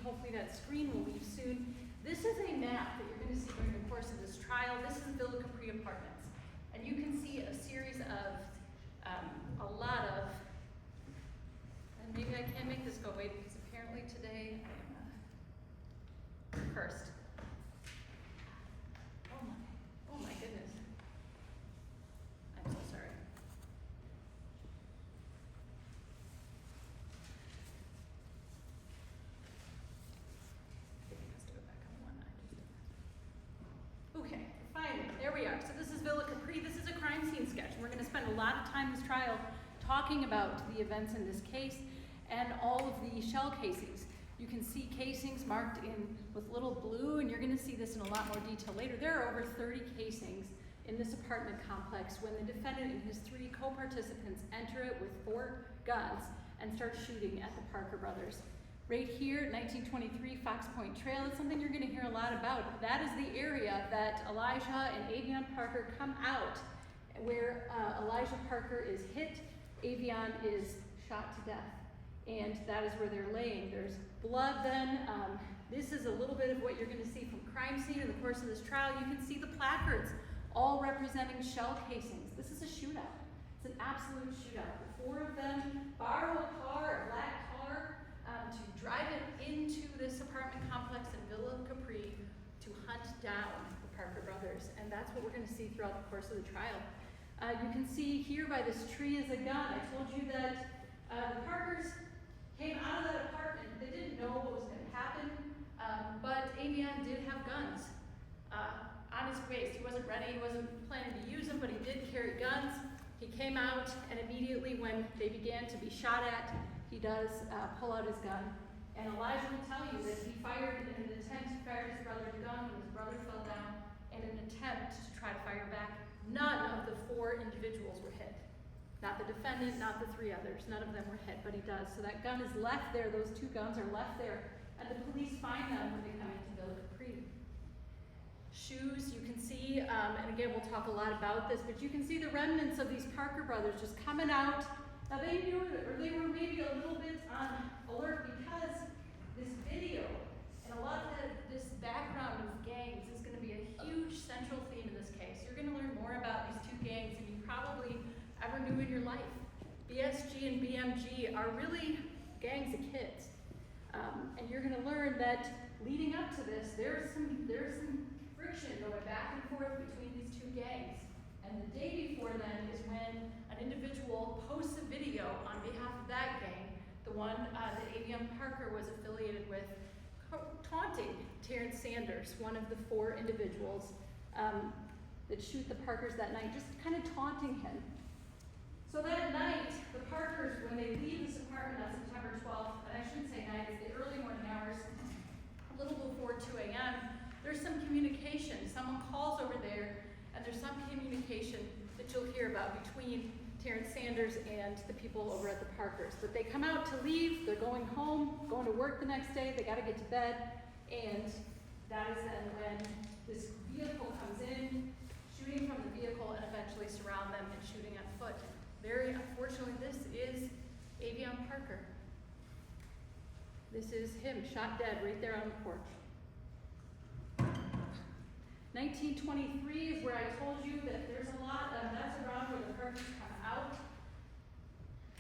Hopefully that screen will leave soon. This is a map that you're going to see during the course of this trial. This is Villa Capri Apartments. And you can see a series of, a lot of, and maybe I can't make this go away because apparently today I am cursed. Oh my goodness. I'm so sorry. Okay, finally, there we are. So this is Villa Capri. This is a crime scene sketch. We're going to spend a lot of time in this trial talking about the events in this case and all of the shell casings. You can see casings marked in with little blue, and you're going to see this in a lot more detail later. There are over 30 casings in this apartment complex when the defendant and his 3 co-participants enter it with 4 guns and start shooting at the Parker brothers. Right here, 1923 Fox Point Trail is something you're going to hear a lot about. That is the area that Elijah and Avion Parker come out, where Elijah Parker is hit, Avion is shot to death, and that is where they're laying. There's blood then. This is a little bit of what you're going to see from crime scene in the course of this trial. You can see the placards, all representing shell casings. This is a shootout. It's an absolute shootout. The 4 of them borrow a car, a black car, to drive it into this apartment complex in Villa Capri to hunt down the Parker brothers. And that's what we're going to see throughout the course of the trial. You can see here by this tree is a gun. I told you that the Parkers came out of that apartment. They didn't know what was going to happen, but Avion did have guns on his waist. He wasn't ready. He wasn't planning to use them, but he did carry guns. He came out, and immediately when they began to be shot at, he does pull out his gun. And Elijah will tell you that he fired in an attempt to fire his brother's gun when his brother fell down in an attempt to try to fire back. None of the 4 individuals were hit. Not the defendant, not the 3 others. None of them were hit, but he does. So that gun is left there. Those 2 guns are left there. And the police find them when they come into Villa Capri. Shoes, you can see, and again, we'll talk a lot about this, but you can see the remnants of these Parker brothers just coming out. Now they knew it, or they were maybe a little bit on alert because this video and a lot of this background of gangs is going to be a huge central theme in this case. You're going to learn more about these 2 gangs than you probably ever knew in your life. BSG and BMG are really gangs of kids. And you're going to learn that leading up to this, there's some friction going back and forth between these 2 gangs. And the day before then is when an individual posts a video on behalf of that gang, the one that Avion Parker was affiliated with, taunting Terrence Sanders, one of the 4 individuals that shoot the Parkers that night, just kind of taunting him. So that night, the Parkers, when they leave this apartment on September 12th, and I shouldn't say night, it's the early morning hours, a little before 2 a.m., there's some communication. Someone calls over there, and there's some communication that you'll hear about between Terrence Sanders and the people over at the Parkers. But they come out to leave, they're going home, going to work the next day, they gotta get to bed, and that is then when this vehicle comes in, shooting from the vehicle and eventually surround them and shooting on foot. Very unfortunately, this is Avion Parker. This is him, shot dead right there on the porch. 1923 is where I told you that there's a lot of, that's around where the Parkers come out.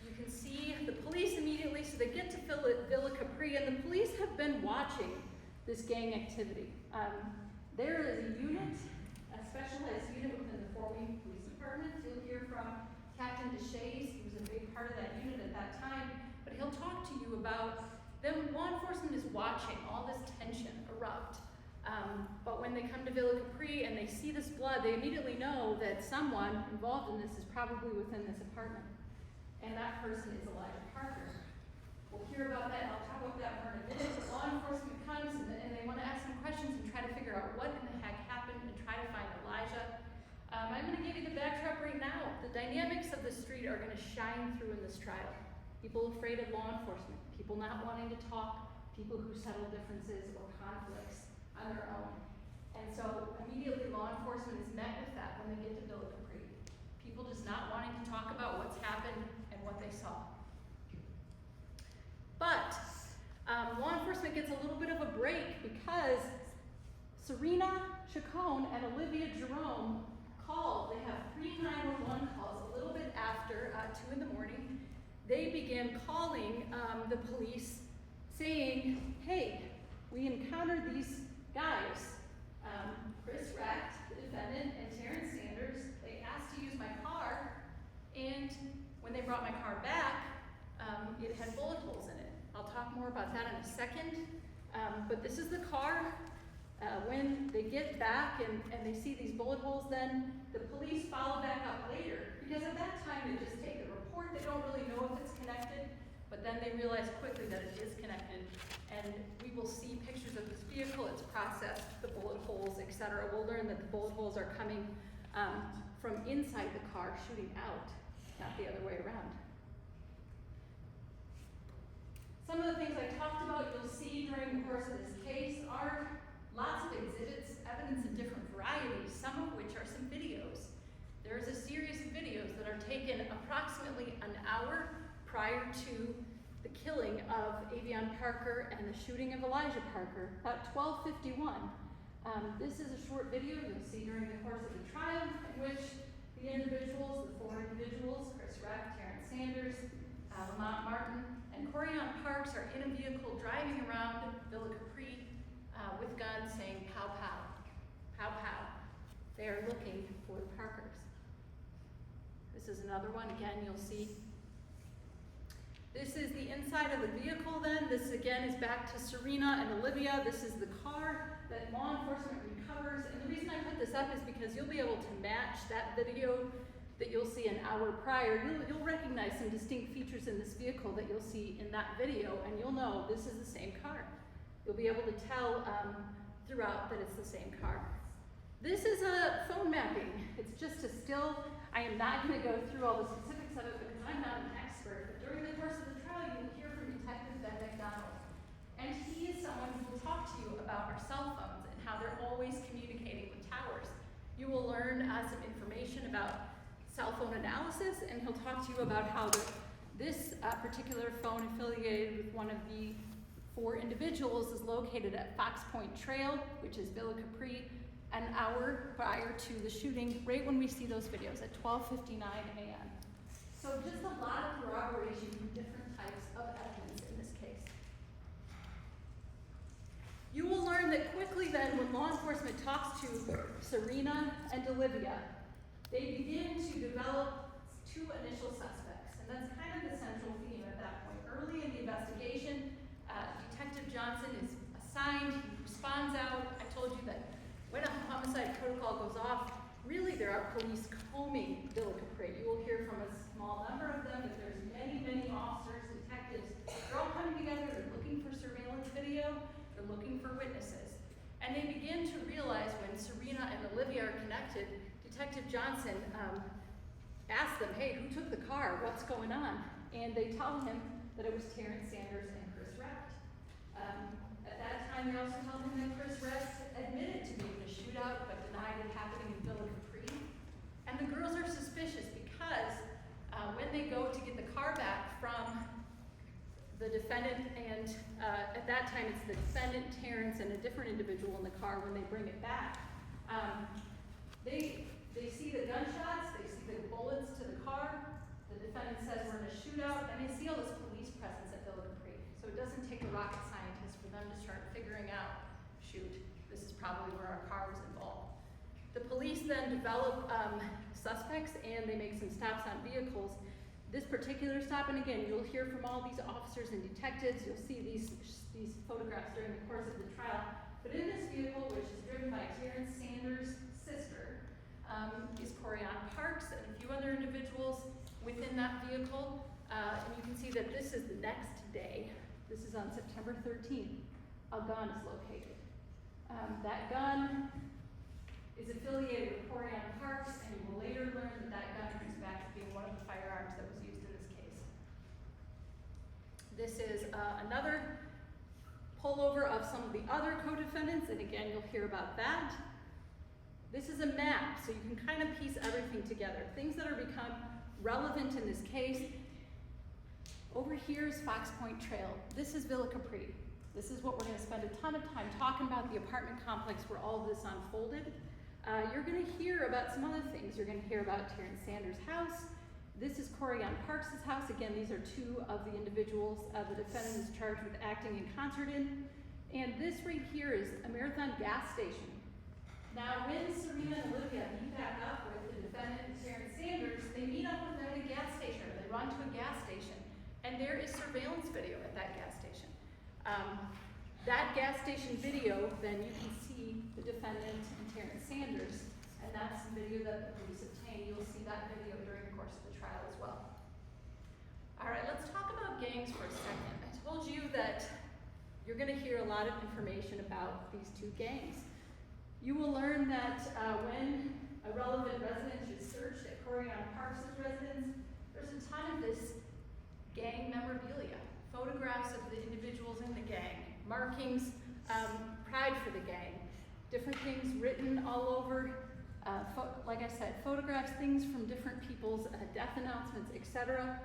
You can see the police immediately, so they get to Villa Capri, and the police have been watching this gang activity. There is a unit, a specialized unit within the Fort Wayne Police Department. You'll hear from Captain DeShays. He was a big part of that unit at that time, but he'll talk to you about them. Law enforcement is watching all this tension erupt. But when they come to Villa Capri and they see this blood, they immediately know that someone involved in this is probably within this apartment. And that person is Elijah Parker. We'll hear about that, and I'll talk about that more in a minute. But law enforcement comes and they want to ask some questions and try to figure out what in the heck happened and try to find Elijah. I'm going to give you the backdrop right now. The dynamics of the street are going to shine through in this trial. People afraid of law enforcement, people not wanting to talk, people who settle differences or conflicts on their own. And so immediately law enforcement is met with that when they get to Villa Capri. People just not wanting to talk about what's happened and what they saw. But Law enforcement gets a little bit of a break because Serena Chacon and Olivia Jerome called. They have 3 911 calls a little bit after 2 in the morning. They began calling the police saying, hey, we encountered these guys, Chris Recht, the defendant, and Terrence Sanders. They asked to use my car, and when they brought my car back, it had bullet holes in it. I'll talk more about that in a second, but this is the car. When they get back and they see these bullet holes, then the police follow back up later, because at that time they just take the report. They don't really know if it's connected, but then they realize quickly that it is connected, and we will see pictures of this vehicle. It's processed, the bullet holes, etc. We'll learn that the bullet holes are coming from inside the car, shooting out, not the other way around. Some of the things I talked about you'll see during the course of this case are lots of exhibits, evidence in different varieties, some of which are some videos. There's a series of videos that are taken approximately an hour prior to the killing of Avion Parker and the shooting of Elijah Parker, about 12:51. This is a short video you'll see during the course of the trial in which the individuals, the 4 individuals, Chris Recht, Terrence Sanders, Lamont Martin, and Corian Parks are in a vehicle driving around Villa Capri with guns saying pow pow, pow pow. They are looking for the Parkers. This is another one, again, you'll see. This is the inside of the vehicle then. This again is back to Serena and Olivia. This is the car that law enforcement recovers. And the reason I put this up is because you'll be able to match that video that you'll see an hour prior. You'll recognize some distinct features in this vehicle that you'll see in that video, and you'll know this is the same car. You'll be able to tell throughout that it's the same car. This is a phone mapping. It's just a still. I am not going to go through all the specifics of it because I'm not an expert, but during the course of the trial, you will hear from Detective Ben McDonald. And he is someone who will talk to you about our cell phones and how they're always communicating with towers. You will learn some information about cell phone analysis, and he'll talk to you about how this particular phone affiliated with one of the 4 individuals is located at Fox Point Trail, which is Villa Capri, an hour prior to the shooting, right when we see those videos at 12:59 a.m. So just a lot of corroboration from different types of evidence in this case. You will learn that quickly then when law enforcement talks to Serena and Olivia, they begin to develop 2 initial suspects, and that's kind of the central theme at that point. Early in the investigation, Detective Johnson is assigned, he responds out. I told you that when a homicide protocol goes off, really there are police combing Villa Capri. You will hear from a small number of them, but there's many, many officers, detectives. They're all coming together, they're looking for surveillance video, they're looking for witnesses. And they begin to realize when Serena and Olivia are connected, Detective Johnson asked them, hey, who took the car? What's going on? And they tell him that it was Terrence Sanders and Chris Recht. At that time, they also tell him that Chris Recht admitted to being in a shootout, but denied it happening in Villa Capri. And the girls are suspicious because when they go to get the car back from the defendant, and at that time it's the defendant, Terrence, and a different individual in the car when they bring it back, they see the gunshots, they see the bullets to the car. The defendant says we're in a shootout, and they see all this police presence at Villa Capri. So it doesn't take a rocket scientist for them to start figuring out, shoot, this is probably where our car was involved. The police then develop suspects, and they make some stops on vehicles. This particular stop, and again, you'll hear from all these officers and detectives. You'll see these photographs during the course of the trial. But in this vehicle, which is driven by Terrence Sanders' sister, is Corian Parks and a few other individuals within that vehicle. And you can see that this is the next day. This is on September 13th. A gun is located. That gun is affiliated with Corian Parks, and you will later learn that that gun comes back to being one of the firearms that was used in this case. This is another pullover of some of the other co-defendants, and again, you'll hear about that. This is a map, so you can kind of piece everything together. Things that are become relevant in this case. Over here is Fox Point Trail. This is Villa Capri. This is what we're gonna spend a ton of time talking about, the apartment complex where all of this unfolded. You're gonna hear about some other things. You're gonna hear about Terrence Sanders' house. This is Corianne Parks' house. Again, these are two of the individuals the defendant is charged with acting in concert in. And this right here is a Marathon gas station. Now, when Serena and Olivia meet back up with the defendant, Terrence Sanders, they meet up with them at a gas station, or they run to a gas station, and there is surveillance video at that gas station. That gas station video, then you can see the defendant and Terrence Sanders, and that's the video that the police obtained. You'll see that video during the course of the trial as well. All right, let's talk about gangs for a second. I told you that you're going to hear a lot of information about these two gangs. You will learn that when a relevant residence is searched at Corianne Parks' residence, there's a ton of this gang memorabilia, photographs of the individuals in the gang, markings, pride for the gang, different things written all over, like I said, photographs, things from different people's death announcements, etc.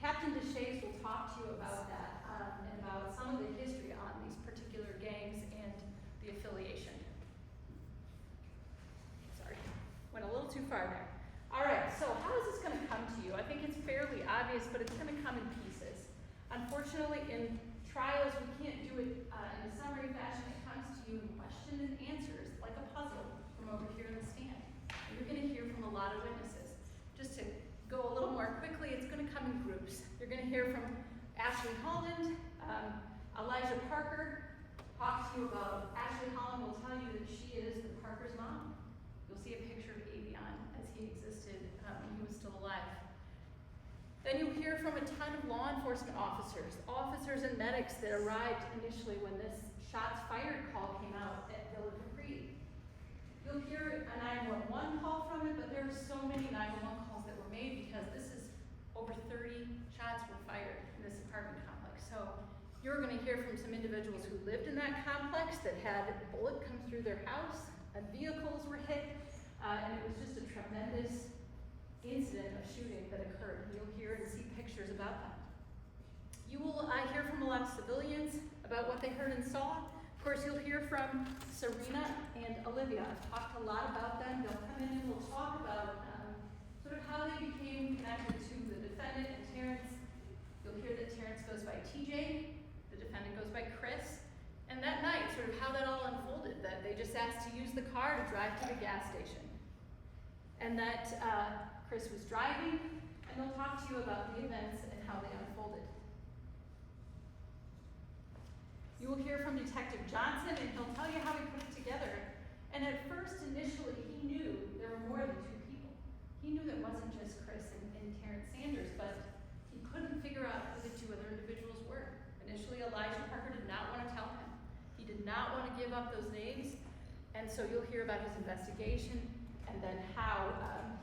Captain Deshays will talk to you about that and about some of the history on these particular gangs and the affiliation. Sorry, went a little too far there. All right, so how is this going to come to you? I think it's fairly obvious, but it's going to come in pieces. Unfortunately, in trials, we can't do it in a summary fashion. It comes to you in question and answers, like a puzzle from over here in the stand. And you're going to hear from a lot of witnesses. Just to go a little more quickly, it's going to come in groups. You're going to hear from Ashley Holland, Elijah Parker. Talk to you about Ashley Holland will tell you that she is the Parker's mom. You'll see a picture of Avion as he existed when he was still alive. Then you'll hear from a ton of law enforcement officers and medics that arrived initially when this shots fired call came out at Villa Capri. You'll hear a 911 call from it, but there are so many 911 calls that were made because this is over 30 shots were fired in this apartment complex. So you're going to hear from some individuals who lived in that complex that had a bullet come through their house, and vehicles were hit, and it was just a tremendous incident of shooting that occurred. You'll hear and see pictures about that. You will hear from a lot of civilians about what they heard and saw. Of course, you'll hear from Serena and Olivia. I've talked a lot about them. They'll come in and we'll talk about sort of how they became connected to the defendant and Terrence. You'll hear that Terrence goes by TJ, the defendant goes by Chris, and that night, sort of how that all unfolded, that they just asked to use the car to drive to the gas station. And that Chris was driving, and they'll talk to you about the events and how they unfolded. You will hear from Detective Johnson, and he'll tell you how he put it together. And at first, initially, he knew there were more than two people. He knew that it wasn't just Chris and Terrence Sanders, but he couldn't figure out who the two other individuals were. Initially, Elijah Parker did not want to tell him. He did not want to give up those names, and so you'll hear about his investigation and then how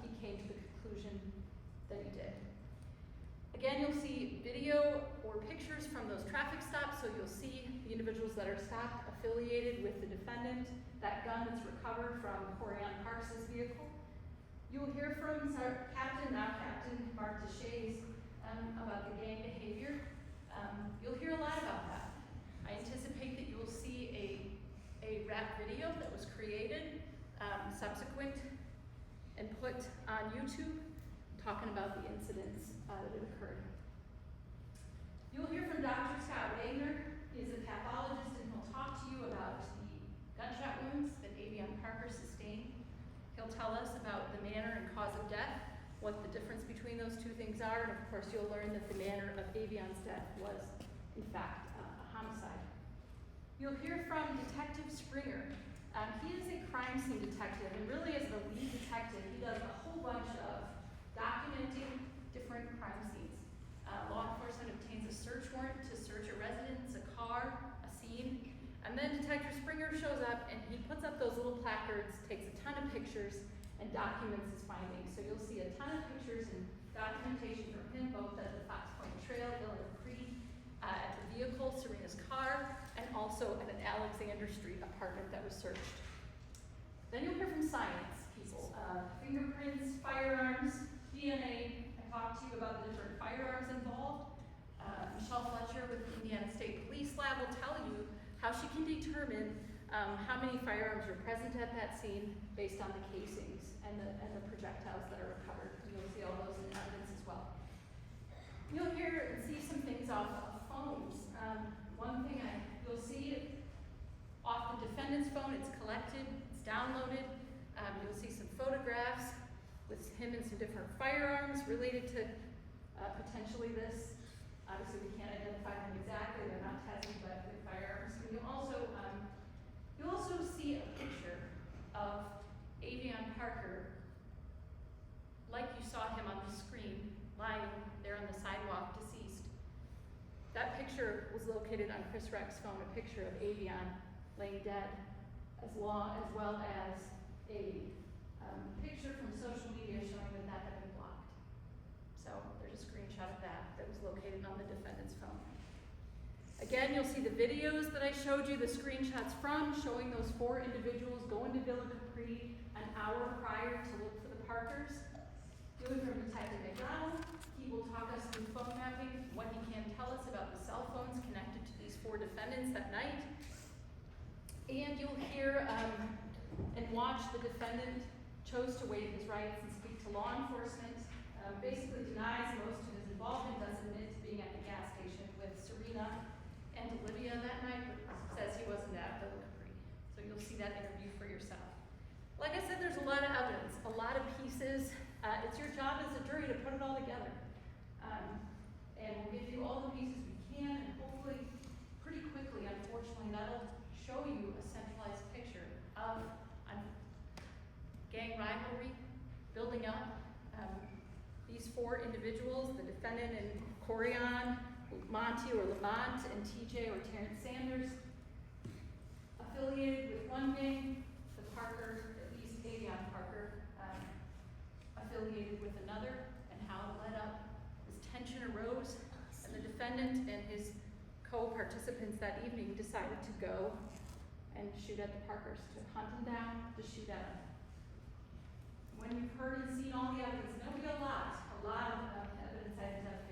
he came to the conclusion that he did. Again, you'll see video or pictures from those traffic stops, so you'll see the individuals that are stopped affiliated with the defendant, that gun that's recovered from Corianne Parks' vehicle. You'll hear from Captain Mark Deshays about the gang behavior. You'll hear a lot about that. I anticipate that you will see a rap video that was created subsequent and put on YouTube talking about the incidents that occurred. You'll hear from Dr. Scott Wagner. He is a pathologist, and he'll talk to you about the gunshot wounds that Avion Parker sustained. He'll tell us about the manner and cause of death, what the difference between those two things are, and of course you'll learn that the manner of Avion's death was, in fact, a homicide. You'll hear from Detective Springer. He is a crime scene detective, and really as the lead detective, he does a whole bunch of documenting different crime scenes. Law enforcement obtains a search warrant to search a residence, a car, a scene, and then Detective Springer shows up and he puts up those little placards, takes a ton of pictures, and documents his findings. So you'll see a ton of pictures and documentation from him, both at the Fox Point Trail, Illinois Creek, at the vehicle, Serena's car, and also at an Alexander Street apartment that was searched. Then you'll hear from science people, fingerprints, firearms, DNA. I talked to you about the different firearms involved. Michelle Fletcher with the Indiana State Police Lab will tell you how she can determine how many firearms are present at that scene based on the casings and the projectiles that are recovered. You'll see all those in evidence as well. You'll hear and see some things off of phones. One thing you'll see off the defendant's phone, it's collected, it's downloaded. You'll see some photographs with him and some different firearms related to potentially this. Obviously, we can't identify them exactly; they're not tested, but with firearms. And you'll also see a picture of Avion Parker, like you saw him on the screen, lying there on the sidewalk, deceased. That picture was located on Chris Recht's phone, a picture of Avion laying dead, as well as a picture from social media showing that had been blocked. So there's a screenshot of that was located on the defendant's phone. Again, you'll see the videos that I showed you, the screenshots from, showing those 4 individuals going to Villa Capri an hour prior to look for the Parkers. You'll hear from Detective McDonald. He will talk us through phone mapping, what he can tell us about the cell phones connected to these 4 defendants that night. And you'll hear and watch the defendant chose to waive his rights and speak to law enforcement, basically denies most of his involvement, does admit to being at the gas station with Serena and Olivia that night, but says he wasn't at Villa Capri. So you'll see that interview for yourself. Like I said, there's a lot of evidence, a lot of pieces. It's your job as a jury to put it all together. And we'll give you all the pieces we can, and hopefully pretty quickly, unfortunately, that'll show you a centralized picture of gang rivalry building up. These 4 individuals, the defendant and Corian, Monty or Lamont, and TJ or Terrence Sanders, affiliated with one gang, the Parker, at least Avion Parker, affiliated with another, and how it led up as tension arose, and the defendant and his co-participants that evening decided to go and shoot at the Parkers, to hunt them down, to shoot at them. When you've heard and seen all the evidence, and there'll be a lot of evidence identified